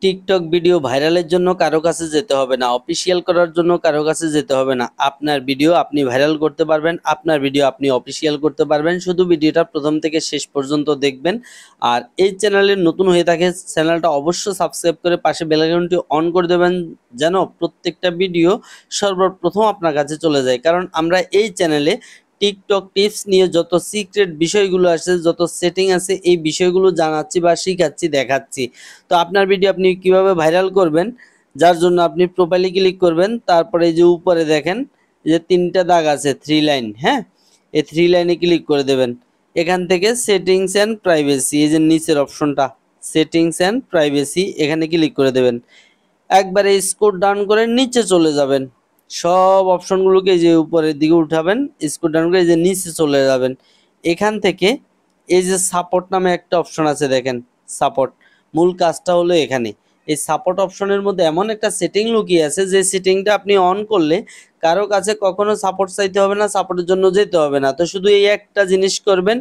TikTok video ভাইরালের জন্য কারো কাছে যেতে হবে না, অফিসিয়াল করার জন্য কারো কাছে যেতে হবে না। আপনার ভিডিও আপনি ভাইরাল করতে পারবেন, আপনার ভিডিও আপনি অফিসিয়াল করতে পারবেন। শুধু ভিডিওটা প্রথম থেকে শেষ পর্যন্ত দেখবেন। আর এই চ্যানেলে নতুন হয়ে থাকে চ্যানেলটা অবশ্যই সাবস্ক্রাইব করে পাশে বেল আইকনটি অন করে দেবেন, যেন প্রত্যেকটা ভিডিও সর্বপ্রথম আপনার কাছে চলে যায়। কারণ আমরা এই চ্যানেলে টিকটক টিপস নিয়ে যত সিক্রেট বিষয়গুলো আছে, যত সেটিং আছে, এই বিষয়গুলো জানাচ্ছি বা শিখাচ্ছি, দেখাচ্ছি। তো আপনার ভিডিও আপনি কিভাবে ভাইরাল করবেন, যার জন্য আপনি প্রোফাইলে ক্লিক করবেন। তারপরে এই যে উপরে দেখেন যে তিনটা দাগ আছে, 3 লাইন, হ্যাঁ, এই 3 লাইনে ক্লিক করে দেবেন। এখান থেকে সেটিংস অ্যান্ড প্রাইভেসি, এই যে নিচের অপশনটা সেটিংস অ্যান্ড প্রাইভেসি, এখানে ক্লিক করে দেবেন। একবারে স্ক্রল ডাউন করে নিচে চলে যাবেন। সব অপশনগুলোকে এই যে উপরের দিকে উঠাবেন, স্ক্রল ডাউন করে এই যে নিচে চলে যাবেন। এখান থেকে এই যে সাপোর্ট নামে একটা অপশন আছে, দেখেন সাপোর্ট। মূল কাজটা হলো এখানে এই সাপোর্ট অপশনের মধ্যে এমন একটা সেটিং লুকিয়ে আছে, যে সেটিংটা আপনি অন করলে কারো কাছে কখনো সাপোর্ট চাইতে হবে না, সাপোর্টের জন্য যেতে হবে না। তো শুধু এই একটা জিনিস করবেন।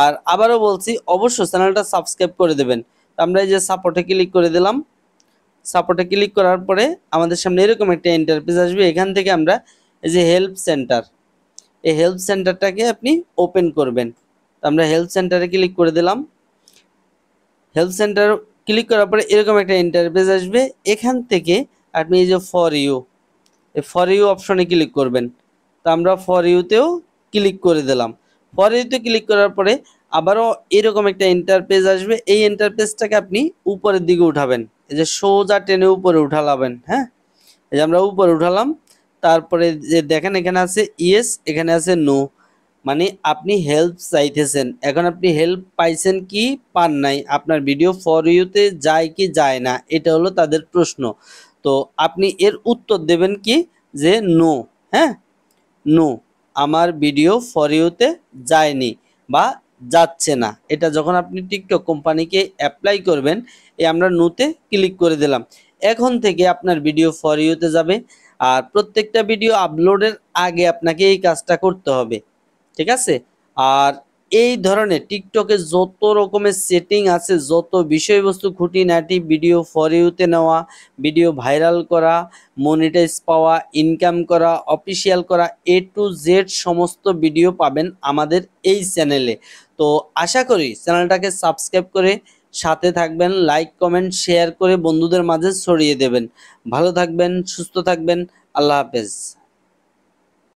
আর আবারও বলছি, অবশ্যই চ্যানেলটা সাবস্ক্রাইব করে দেবেন। তো আমরা এই যে সাপোর্টে ক্লিক করে দিলাম। সাপোর্টে ক্লিক করার পরে আমাদের সামনে এরকম একটা ইন্টারফেস আসবে। এখান থেকে আমরা এই যে হেল্প সেন্টার, এই হেল্প সেন্টারটাকে আপনি ওপেন করবেন। তো আমরা হেল্প সেন্টারে ক্লিক করে দিলাম। হেল্প সেন্টার ক্লিক করার পরে এরকম একটা ইন্টারফেস আসবে। এখান থেকে আপনি এই যে ফর ইউ, এই ফর ইউ অপশনে ক্লিক করবেন। তো আমরা ফর ইউতেও ক্লিক করে দিলাম। ফর ইউতে ক্লিক করার পরে আবারও এরকম একটা ইন্টারফেস আসবে। এই ইন্টারফেসটাকে আপনি উপরের দিকে উঠাবেন, এই যে সোজা টেনে উপরে উঠালাবেন। হ্যাঁ, এই যে আমরা উপরে উঠালাম। তারপরে যে দেখেন এখানে আছে ইয়েস, এখানে আছে নো। মানে আপনি হেল্প চাইতেছেন, এখন আপনি হেল্প পাইছেন কি পান নাই, আপনার ভিডিও ফর ইউতে যায় কি যায় না, এটা হলো তাদের প্রশ্ন। তো আপনি এর উত্তর দেবেন কি, যে নো। হ্যাঁ, নো, আমার ভিডিও ফর ইউতে যায়নি বা যাচ্ছে না। এটা যখন আপনি টিকটক কোম্পানিকে অ্যাপ্লাই করবেন, এই আমরা নোতে ক্লিক করে দিলাম। এখন থেকে আপনার ভিডিও ফর ইউতে যাবে। আর প্রত্যেকটা ভিডিও আপলোডের আগে আপনাকে এই কাজটা করতে হবে, ঠিক আছে? আর এই ধরনের টিকটকে যত রকমের সেটিং আছে, যত বিষয়বস্তু খুঁটিনাটি ভিডিও ফর ইউতে নেওয়া, ভিডিও ভাইরাল করা, মনিটাইজ পাওয়া, ইনকাম করা, অফিসিয়াল করা, টু জেড সমস্ত ভিডিও পাবেন আমাদের এই চ্যানেলে। তো আশা করি চ্যানেলটাকে সাবস্ক্রাইব করে সাথে থাকবেন, লাইক কমেন্ট শেয়ার করে বন্ধুদের মাঝে ছড়িয়ে দেবেন। ভালো থাকবেন, সুস্থ থাকবেন, আল্লাহ হাফেজ।